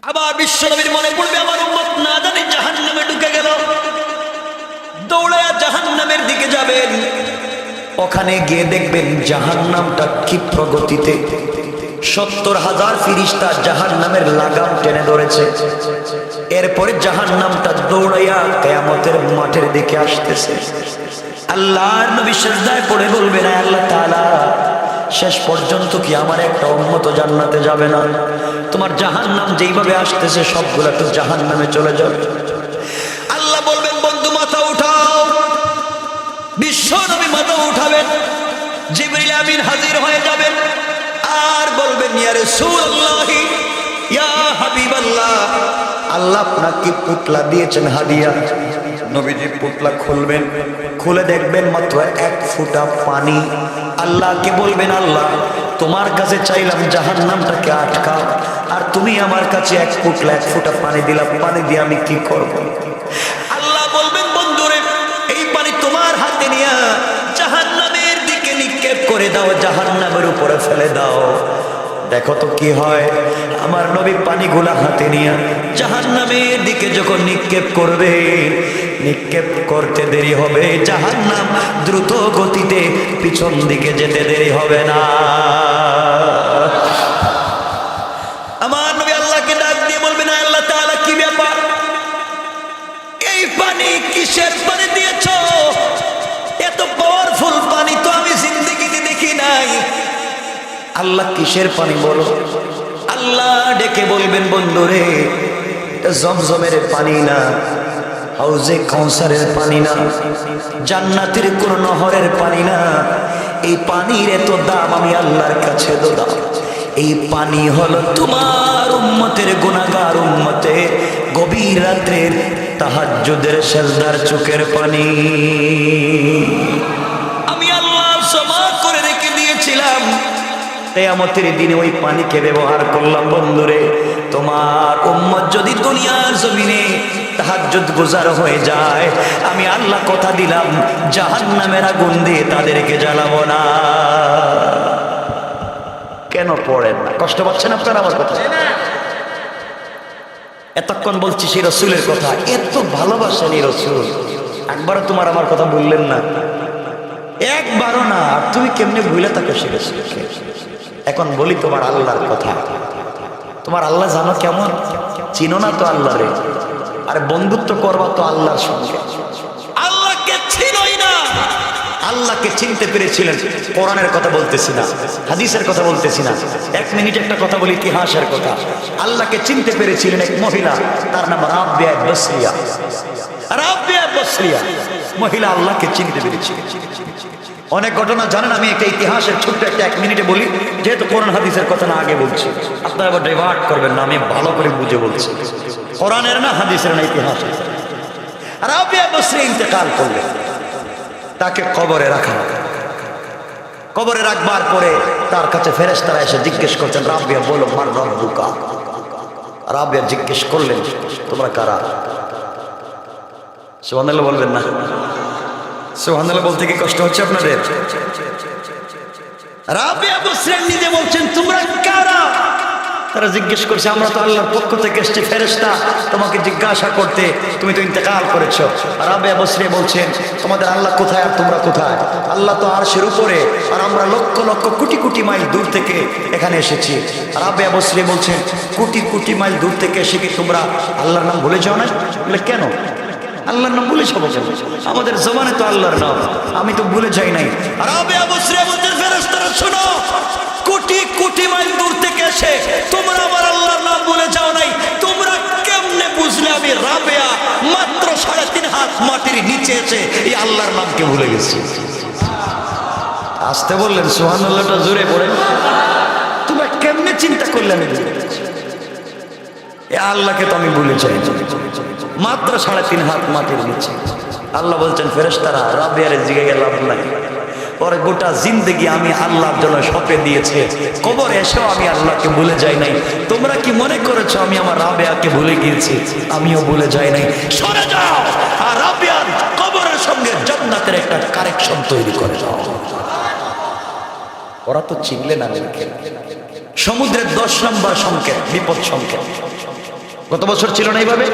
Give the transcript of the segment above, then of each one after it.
আবার বিশ্বনবীর মনে পড়বে আমার উম্মত না জানি জাহান্নামে ঢুকে গেল, দৌড়ায়া জাহান্নামের দিকে যাবেন। ওখানে গিয়ে দেখবেন জাহান্নামটা ক্ষিপ্র গতিতে 70,000 ফিরিস্তা জাহান্নামের লাগাম টেনে ধরেছে। এরপরে জাহান্নামটা দৌড়াইয়া কিয়ামতের মাঠের দিকে আসতেছে। আল্লাহর নবী সিজদায় পড়ে বলবেন, আল্লাহ তাআলা, শেষ পর্যন্ত কি আমার একটা উম্মত জান্নাতে যাবে না? তোমার জাহান্নাম যেইভাবে আসতেছে সবগুলা তো জাহান্নামে চলে যাবে। আল্লাহ বলবেন, বন্ধু মাথা উঠাও। বিশ্ব নবী মাথা উঠাবেন, জিবরিল আমিন হাজির হয়ে যাবেন আর বলবেন, ইয়া রাসূলুল্লাহ, ইয়া হাবিবাল্লাহ, আল্লাহ আপনাকে পুতলা দিয়েছেন হাদিয়া। নবীজি পুতলা খুলবেন, খুলে দেখবেন মাত্র 1 ফোঁটা পানি। আল্লাহকে বলবেন, আল্লাহ তোমার কাছে চাইলাম জাহান্নামটাকে আটকাও, আর তুমি আমার কাছে 1 ফোঁটা পানি দিলাম, পানি দিয়ে আমি কি করব? আল্লাহ বলবেন, বন্ধুরে, এই পানি তোমার হাতে নিয়ে জাহান্নামের দিকে নিক্ষেপ করে দাও, জাহান্নামের উপরে ফেলে দাও, দেখো তো কি হয়। আমার নবী পানিগুলা হাতে নিয়ে জাহান্নামের দিকে যখন নিক্ষেপ করবে, নিক্ষেপ করতে দেরি হবে, জাহান্নাম দ্রুত গতিতে পিছন দিকে যেতে দেরি হবে না। আমার নবী আল্লাহকে ডাক দিয়ে বলবেন, আল্লাহ তাআলা, কি ব্যাপার? এই পানি কিসের পানি দিয়েছো? এত পাওয়ারফুল পানি তো আমি জিন্দেগিতে দেখি নাই। আল্লাহ কিসের পানি বলো? আল্লাহ ডেকে বলবেন, বন্ধুরে, এটা জমজমের পানি না, হাউজে কাউসারের পানি না, জান্নাতের কোন নহরের পানি না। এই পানির এত দাম আমি আল্লাহর কাছে দাম। এই পানি হলো তোমার উম্মতের গুনাহগার উম্মতের গভীর রাতের তাহাজ্জুদের সেজদার চোখের পানি। আমি আল্লাহ জমা করে রেখে দিয়েছিলাম, কিয়ামতের দিনে ওই পানিকে ব্যবহার করলাম। বন্ধুরে, তোমার উম্মত যদি দুনিয়ার জমিনে তাহাজ্জুদ গুজার হয়ে যায়, আমি আল্লাহ কথা দিলাম জাহান্নামের আগুন দিয়ে তাদেরকে জ্বালাবো না। কেন পড়েন না? কষ্ট পাচ্ছেন আপনারা আমার কথা? এতক্ষণ বলছি সেই রাসূলের কথা, এত ভালোবাসেন এই রাসূল, একবারও তোমার আমার কথা বললেন না, একবারও না। আর তুমি কেমনে ভুলে থাকো শিখেছি। এখন বলি তোমার আল্লাহর কথা। তোমার আল্লাহ জানো কেমন? চিনো না তো আল্লাহরে, আর বন্ধুত্ব করবা তো আল্লাহর সঙ্গে। আল্লাহকে চিনোই না। আল্লাহকে চিনতে পেরেছিলেন, কোরআনের কথা বলতেছি না, হাদিসের কথা বলতেছি না, 1 মিনিট একটা কথা বলি, ইতিহাসের কথা। আল্লাহকে চিনতে পেরেছিলেন এক মহিলা, তার নাম রাবিয়া বসরিয়া। রাবিয়া বসরিয়া মহিলা আল্লাহকে চিনতে পেরেছিলেন। অনেক ঘটনা জানেন, আমি একটা ইতিহাসের ছোট্ট একটা 1 মিনিটে বলি, যেহেতু কোরআন হাদিসের কথা না আগে বলছি, আপনারা আবার ডাইভার্ট করবেন না, আমি ভালো করে বুঝে বলছি, কোরআনের না হাদিসের না ইতিহাসের। রাবিয়া বসরিয়া ইন্তেকাল করলেন, তাকে কবরে রাখা। কবরে রাখবার পরে তার কাছে ফেরেশতারা এসে জিজ্ঞেস করছেন, রাবিয়া বলো, মান রব্বুকা? রাবিয়া জিজ্ঞেস করলেন, তোমরা কারা? সুবহানাল্লাহ বলবেন না? সুবহানাল্লাহ বলতে কি কষ্ট হচ্ছে আপনাদের? রাবিয়া বসরিয়া নিজে বলছেন, তোমরা কারা? তারা জিজ্ঞেস করছে, আমরা তো আল্লাহর পক্ষ থেকে এসেছি ফেরেশতা তোমাকে জিজ্ঞাসা করতে, তুমি তো ইন্তেকাল করেছো। রাবিয়া বসরিয়া বলছেন, তোমাদের আল্লাহ কোথায় আর তোমরা কোথায়? আল্লাহ তো আরশের উপরে, আর আমরা লক্ষ লক্ষ কোটি কোটি মাইল দূর থেকে এখানে এসেছি। রাবিয়া বসরিয়া বলছেন, কোটি কোটি মাইল দূর থেকে এসে কি তোমরা আল্লাহর নাম ভুলে যাও না? বলে, কেন আল্লাহর নাম ভুলে যাবো? আমাদের জবানে তো আল্লাহর নাম, আমি তো ভুলে যাই নাই। রাবিয়া বসরিয়া বলছেন, ফেরেশতারা শোনো, কোটি কোটি মাইল দূর থেকে এসে তোমরা আমার আল্লাহর নাম ভুলে যাও নাই। তোমরা কেমনে বুঝলে আমি রাবিয়া মাত্র 3.5 হাত মাটির নিচে এসে এই আল্লাহর নামকে ভুলে গেছি? আসতে বললেন, সুবহানাল্লাহটা জোরে পড়েন। তোমরা কেমনে চিন্তা করলে আমি ভুলে গেছি? এ আল্লাহকে তো আমি ভুলে যাই মাত্র 3.5 হাত মাটির নিচে। আল্লাহ বলছেন, ফেরেশতারা রাবিয়ারে জিজ্ঞেস লাভ নাই, ওর গোটা জিন্দেগি আমি আল্লাহর জন্য সঁপে দিয়েছে, কবরে এসেও আমি আল্লাহকে ভুলে যাই নাই। তোমরা কি মনে করেছো আমি আমার রাবিয়াকে ভুলে গিয়েছি? আমিও ভুলে যাই নাই। সরে যাও, আর রাবিয়ার কবরের সঙ্গে জান্নাতের একটা কানেকশন তৈরি করে দাও। ওরা তো চিনলে না, সমুদ্রের 10 নম্বর সংকেত, বিপদ সংকেত। গত বছর ছিল না এইভাবে।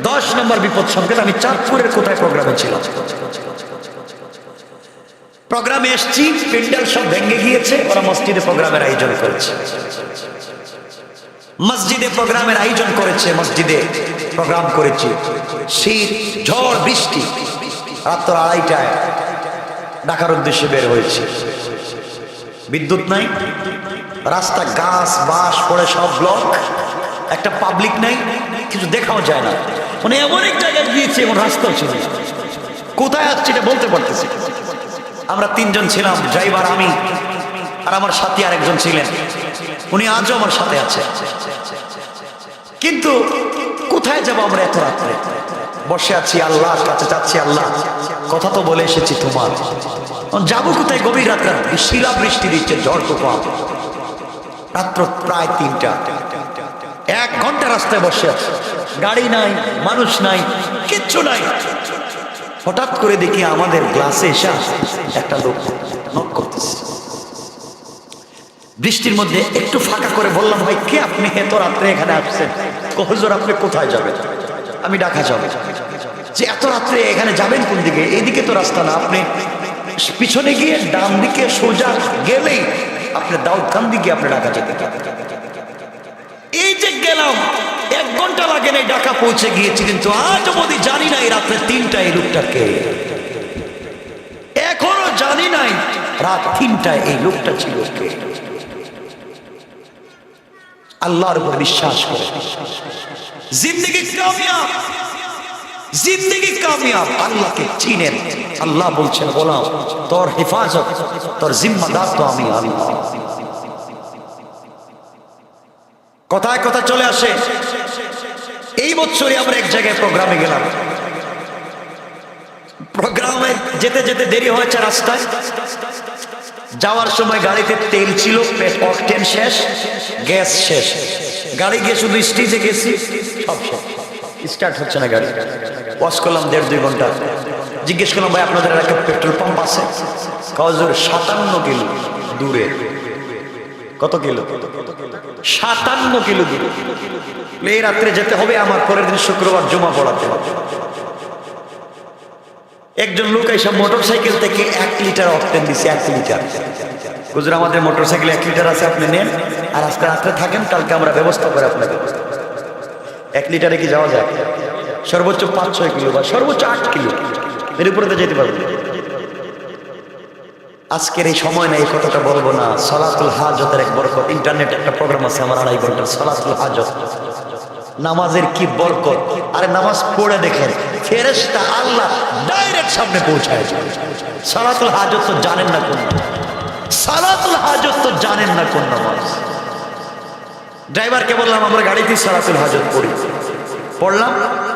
10 নম্বর বিপদ সংকেত, আমি চাঁদপুরের কোথায় প্রোগ্রামে ছিলাম, প্রোগ্রামে এসছি, প্যান্ডেল সব ভেঙে গিয়েছে, ওরা মসজিদে প্রোগ্রামের আয়োজন করেছে, মসজিদে প্রোগ্রামের আয়োজন করেছে, মসজিদে প্রোগ্রাম করেছি, শীত ঝড় বৃষ্টি, রাত 2:30টায় ঢাকার উদ্দেশ্যে বের হয়েছে, বিদ্যুৎ নাই, রাস্তা গাছ বাস পড়ে সব ব্লক, একটা পাবলিক নাই, কিছু দেখাও যায় না, মানে এমন এক জায়গায় গিয়েছে এবং রাস্তাও ছিল, কোথায় আসছে এটা বলতে পারতেছি। আমরা 3 জন ছিলাম, ড্রাইভার, আমি আর আমার সাথী আরেকজন ছিলেন, উনি আজও আমার সাথে আছে। কিন্তু কোথায় যাব আমরা এত রাত্রে? বসে আছি, আল্লাহর কাছে চাচ্ছি, আল্লাহ কথা তো বলে এসেছি তোমার, যাবো কোথায়? গভীর রাত্রে শিলা বৃষ্টি দিচ্ছে, ঝড় তুফান, রাত্র প্রায় 3টা, 1 ঘন্টা রাস্তায় বসে আছে, গাড়ি নাই, মানুষ নাই, কিচ্ছু নাই। হঠাৎ করে দেখি আমাদের গ্লাসে এসে একটা লোক নক করতেছে, বৃষ্টির মধ্যে একটু ফাঁকা করে বললাম, ভাই কে আপনি, এত রাত্রে এখানে আসছেন? হুজুর আপনি কোথায় যাবেন? আমি ঢাকা যাব। যে এত রাত্রে এখানে যাবেন কোন দিকে? এইদিকে তো রাস্তা না, আপনি পিছনে গিয়ে ডান দিকে সোজা গেলেই আপনি দাউদকান্দি গিয়ে আপনি ঢাকা যেতে পারেন। এই যে গেলাম, 1 ঘন্টা লাগে নাই, ঢাকা পৌঁছে গিয়েছি, কিন্তু আজ অবধি জানি না এই রাত্রে 3টায় এই লোকটাকে, এখনো জানি নাই রাত 3টায় এই লোকটা ছিল কে। আল্লাহর উপর বিশ্বাস করে জিন্দেগি কামিয়াব, জিন্দেগি কামিয়াব। আল্লাহকে চিনেন, আল্লাহ বলছেন গোলাম তোর হেফাজত, তোর জিম্মাদার তো আমি আল্লাহ। কথায় কথা চলে আসে। এই বছরই আমরা এক জায়গায় প্রোগ্রামে গেলাম, প্রোগ্রামে যেতে যেতে দেরি হয়েছে, রাস্তায় যাওয়ার সময় গাড়িতে তেল ছিল, অকটেন শেষ, গ্যাস শেষ, গাড়ি গিয়ে শুধু স্টেজে গেছি, সব শেষ, স্টার্ট হচ্ছে না গাড়ি। ওয়াশ করলাম 1.5-2 ঘন্টা, জিজ্ঞেস করলাম ভাই আপনাদের এলাকায় পেট্রোল পাম্প আছে? কাজের 57 কিলো দূরে। কত কিলো? 57 কিলো দূরে। এই রাত্রে যেতে হবে, আমার পরের দিন শুক্রবার জমা পড়াতে হবে। একজন লোক এইসব মোটরসাইকেল থেকে 1 লিটার অকটেন দিচ্ছে, 1 লিটার। হুজুর আমাদের মোটরসাইকেলে 1 লিটার আছে, আপনি নেন, আর আজকে রাত্রে থাকেন, কালকে আমরা ব্যবস্থা করে আপনাকে। 1 লিটারে কি যাওয়া যায়? সর্বোচ্চ 5-6 কিলো বা সর্বোচ্চ 8 কিলো, এর উপরে তো যেতে পারবো। আজকের এই সময় না এই কথাটা বলবো না। সালাতুল হাজতের এক বরকত, ইন্টারনেটে একটা প্রোগ্রাম আছে আমার 2.5 ঘন্টার, সালাতুল হাজত, নামাজের কি বরকত। আরে নামাজ পড়ে দেখেন, ফেরেশতা আল্লাহ ডাইরেক্ট সামনে পৌঁছায় যায়। সালাতুল হাজত তো জানেন না কোন, সালাতুল হাজত তো জানেন না কোন নামাজ। ড্রাইভারকে বললাম আমরা গাড়িতে সালাতুল হাজত পড়ি, পড়লাম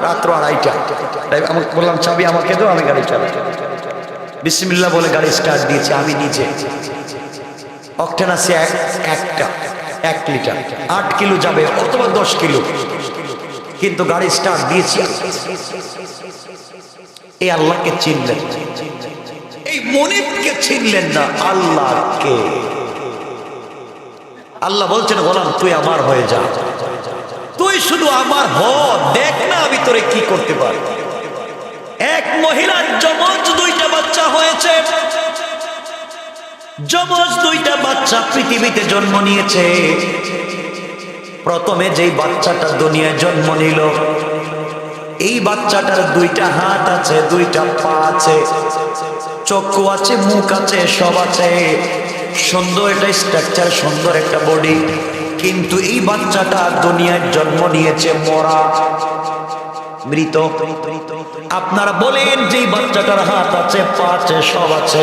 রাত্র 2:30টা, আমাকে বললাম চাবি আমাকে দাও, আমি গাড়ি চালাই। বিসমিল্লাহ বলে গাড়ি স্টার্ট দিয়েছি, আমি নিজে। অকটেন আছে 1 লিটার, 8 কিলো যাবে অথবা 10 কিলো, কিন্তু গাড়ি স্টার্ট দিয়েছি। এই আল্লাহকে চিনলেন, এই মনিবকে চিনলেন না, আল্লাহকে। আল্লাহ বলছেন গোলাম তুই আমার হয়ে যা, তুই শুধু আমার হ, দেখ না আমি তোরে কি করতে পারি। এক মহিলার যমজ 2টা বাচ্চা হয়েছে, যমজ 2টা বাচ্চা পৃথিবীতে জন্ম নিয়েছে। প্রথমে যেই বাচ্চাটা দুনিয়ায় জন্ম নিল, এই বাচ্চাটার 2টা হাত আছে, 2টা পা আছে, চক্ষু আছে, মুখ আছে, সব আছে, সুন্দর একটা স্ট্রাকচার, সুন্দর একটা বডি। কিন্তু এই বাচ্চাটা দুনিয়ায় জন্ম নিয়েছে মরা, মৃত। আপনারা বলেন যে বাচ্চাটার হাত আছে, পা আছে, সব আছে,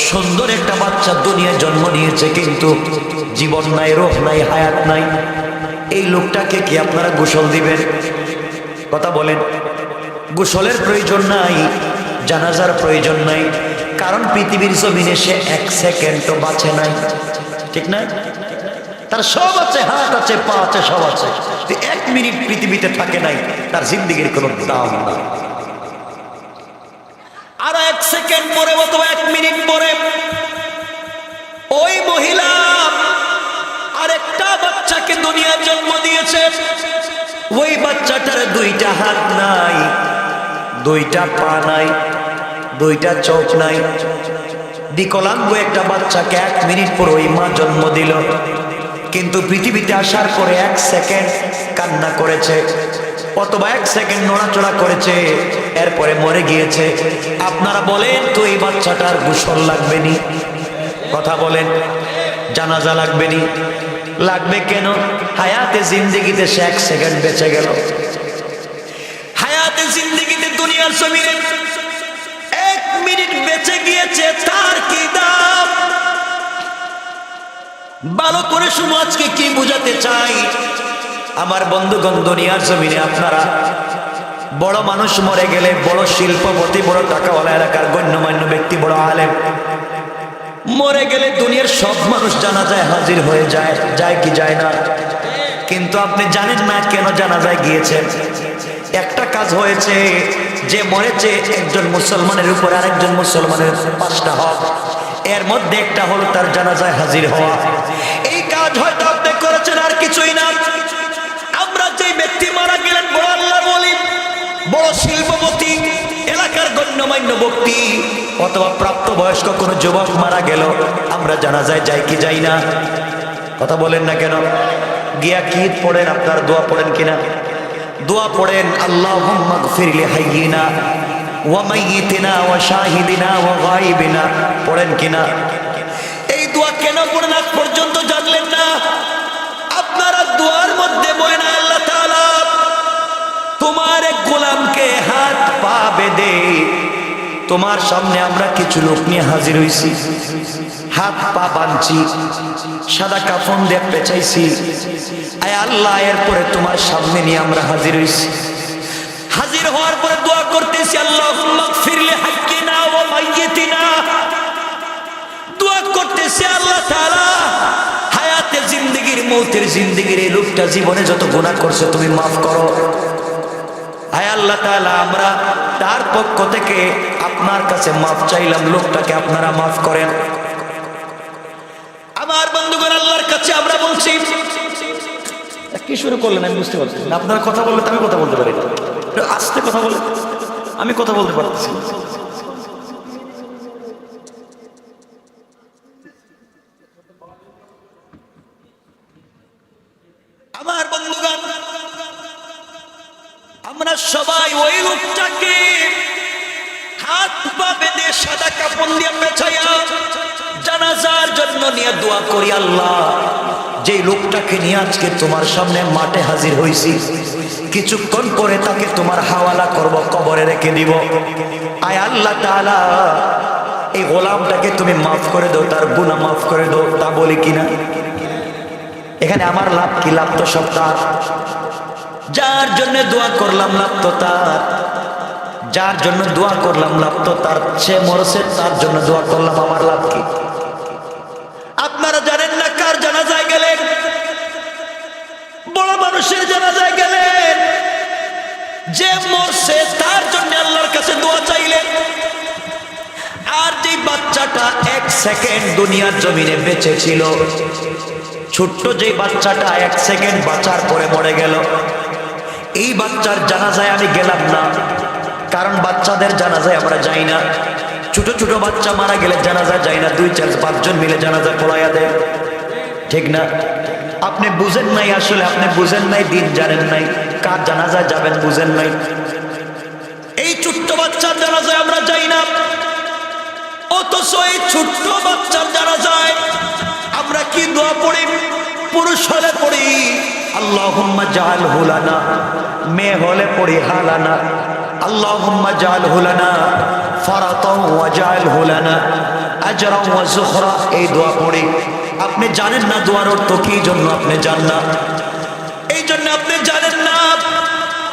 সুন্দর একটা বাচ্চা দুনিয়ায় জন্ম নিয়েছে, কিন্তু জীবন নাই, রূহ নাই, হায়াত নাই। এই লোকটাকে কি আপনারা গোসল দিবেন? কথা বলেন। গোসলের প্রয়োজন নাই, জানাজার প্রয়োজন নাই, কারণ পৃথিবীর জমিনে সে 1 সেকেন্ডও বাঁচে নাই, ঠিক না? তার সব আছে, হাত আছে, পা আছে, সব আছে, 1 মিনিট পৃথিবীতে থাকে নাই, তার জিন্দেগির কোনো দাম নাই। আর 1 সেকেন্ড পরে অথবা 1 মিনিট পরে ওই মহিলা আরেকটা বাচ্চাকে দুনিয়ায় জন্ম দিয়েছে। ওই বাচ্চাটার দুইটা হাত নাই, দুইটা পা নাই, দুইটা চোখ নাই, বিকলাঙ্গ একটা বাচ্চাকে 1 মিনিট পর ওই মা জন্ম দিল। কিন্তু পৃথিবীতে আসার পরে 1 সেকেন্ড কান্না করেছে অথবা 1 সেকেন্ড নড়াচড়া করেছে, এরপরে মরে গিয়েছে। আপনারা বলেন তো এই বাচ্চাটার গোসল লাগবে নি? কথা বলেন, জানাজা লাগবে নি? লাগবে কেন? হায়াতে জিন্দেগিতে সে 1 সেকেন্ড বেঁচে গেল। হায়াতে জিন্দেগিতে দুনিয়ার জমিনে 1 মিনিট বেঁচে গিয়েছে, তার কি দাম? ভালো করে শুনো, আজকে কি বুঝাতে চাই আমার বন্ধুগণ। দুনিয়ার জমিনে আপনারা বড় মানুষ মরে গেলে, বড় শিল্পপতি, বড় টাকাওয়ালা, এলাকার গণ্যমান্য ব্যক্তি, বড় আলেম মরে গেলে দুনিয়ার সব মানুষ জানাজায় হাজির হয়ে যায়, যায় কি যায় না? কিন্তু আপনি জানেন না কেন জানাজায় গিয়েছেন? একটা কাজ হয়েছে, যে মরেছে একজন মুসলমানের উপর আরেকজন মুসলমানের 5টা হক, এর মধ্যে একটা হলো তার জানাজায় হাজির হওয়া। এই কাজ হয়তো আপনি করেছেন, আর কিছুই না। আমরা যে ব্যক্তি মারা গেলেন, বড় আল্লাহর ওলি, বড় শিল্পপতি, এলাকার গণ্যমান্য ব্যক্তি অথবা প্রাপ্তবয়স্ক কোনো যুবক মারা গেল, আমরা জানাজায় যাই কি যাই না? কথা বলেন না কেন? গিয়া কি পড়েন? আপনার দোয়া পড়েন কিনা? দোয়া পড়েন, আল্লাহুম্মা গফির লি হাইয়িনা ওয়া মাইয়িতিনা ওয়া শাহিদিনা ওয়া গায়িবিনা, পড়েন কিনা? এই দোয়া কেন পড়েন আজ পর্যন্ত জানলেন না? আপনারা দোয়ার মধ্যে বলেন, আল্লাহ তাআলা তোমার এক গোলামকে হাত পা বেঁধে তোমার সামনে আমরা কিছু লোক নিয়ে হাজির হইছি, হাত পা বাঁধছি, সাদা কাফন দিয়ে পেঁচাইছি, আয় আল্লাহ এরপরে তোমার সামনে নিয়ে আমরা হাজির হইছি। হাজির হওয়ার পরে দোয়া করতেছি, আল্লাহুম্মা গফির লি হাইয়িনা ওয়া মাইয়িতিনা, দোয়া করতেছি আল্লাহ তাআলা হায়াতে জিন্দেগির মৌতের জিন্দেগির এই লোকটা জীবনে যত গুনাহ করছে তুমি মাফ করো। আয় আল্লাহ তাআলা আমরা তার পক্ষ থেকে আপনার কাছে মাফ চাইলাম, লোকটাকে আপনারা মাফ করেন। আমার বন্ধুগণ, আল্লাহর কাছে আমরা বলছি, কি শুরু করলেন আমি বুঝতে পারছি না। আপনারা কথা বললে তো আমি কথা বলতে পারি না, আস্তে কথা বলে আমি কথা বলতে পারতেছি। আমার বন্ধুগণ, আমরা সবাই ওই লোকটাকে হাত পা বেঁধে সাদা কাপড় দিয়ে পেঁচাইয়া জানাজার জন্য নিয়ে দোয়া করি, আল্লাহ যেই লোকটাকে নিয়ে আজকে তোমার সামনে মাঠে হাজির হইছি, কিছুক্ষণ পরে তাকে তোমার হাওয়ালা করব, কবরে রেখে দিব। আয় আল্লাহ তাআলা এই গোলামটাকে তুমি মাফ করে দাও, তার গুনাহ মাফ করে দাও। তা বলি কিনা? এখানে আমার লাভ কি? লাভ তো সব তার। যার জন্য দোয়া করলাম লাভ তো তার, যার জন্য দোয়া করলাম লাভ তো তার। সে মরছে, তার জন্য দোয়া করলাম, আমার লাভ কি? আপনারা জানেন না কার জানাজায় গেলেন? বড় মানুষের জানাজায় গেলেন, যে মরছে তার জন্য আল্লাহর কাছে দোয়া চাইলেন। আর যে বাচ্চাটা 1 সেকেন্ড দুনিয়ার জমিনে বেঁচে ছিল, ছোট্ট যে বাচ্চাটা 1 সেকেন্ড বাঁচার পরে মরে গেল, এই বাচ্চার জানাজায় আমি গেলাম না, কারণ বাচ্চাদের জানাজায় আমরা যাই না। ছোট ছোট বাচ্চা মারা গেলে জানাজায় যাই না, 2, 4, 5 জন মিলে জানাজা পড়াইয়া দেয়, ঠিক না? আপনি বুঝেন নাই, আসলে আপনি বুঝেন নাই, দিন জানেন নাই, কার জানাজায় যাবেন বুঝেন নাই। এই ছোট্ট বাচ্চার জানাজায় আমরা যাই না, অথচ এই ছোট্ট বাচ্চার জানাজায় আমরা কি দোয়া পড়ি? পুরুষ হলে পড়ি আল্লাহুম্মা জাআলহু লানা, মেয়ে হলে পড়ি হালানা আল্লাহুম্মা জাআলহু লানা ফারাতাও ওয়া জাআলহু লানা আজরাও ওয়া যুখরা। এই দোয়া পড়ি। আপনি জানেন না দোয়ার অর্থ কি জন্য আপনি জানেন না, এই জন্য আপনি জানেন না।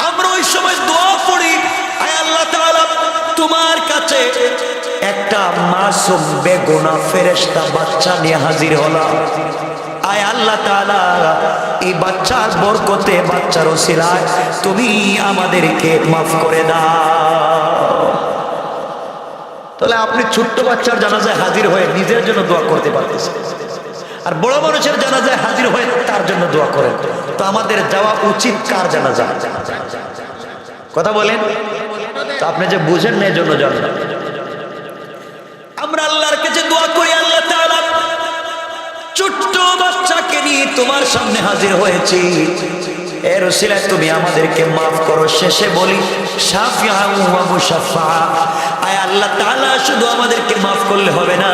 আমরা ওই সময় দোয়া পড়ি, আয় আল্লাহ তাআলা তোমার কাছে একটা মাসুম বেগুনাহ ফেরেশতা বাচ্চা নিয়ে হাজির হলাম। আয় আল্লাহ তাআলা এই বাচ্চার বরকতে, বাচ্চার ওসিলায় তুমি আমাদেরকে মাফ করে দাও। তাহলে আপনি ছোট্ট বাচ্চার জানাজায় হাজির হয়ে নিজের জন্য দোয়া করতে পারতেছেন, আর বড় মানুষের জানাজায় হাজির হয়ে তার জন্য দোয়া করেন। তো আমাদের যাওয়া উচিত কার জানাজা? কথা বলেন তো, আপনি যে বুঝেন না এজন্য জানেন। আমরা আল্লাহর কাছে দোয়া করি, আল্লাহ তাআলা ছোট্ট বাচ্চাকে নিয়ে তোমার সামনে হাজির হয়েছি, এর উসিলায় তুমি আমাদেরকে মাফ করো। শেষে বলি শাফিআ ওয়া মুশাফফা, আয় আল্লাহ তাআলা শুধু আমাদেরকে মাফ করলে হবে না,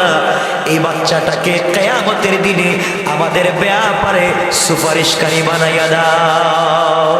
এই বাচ্চাটাকে কিয়ামতের দিনে আমাদের ব্যাপারে সুপারিশকারী বানাইয়া দাও।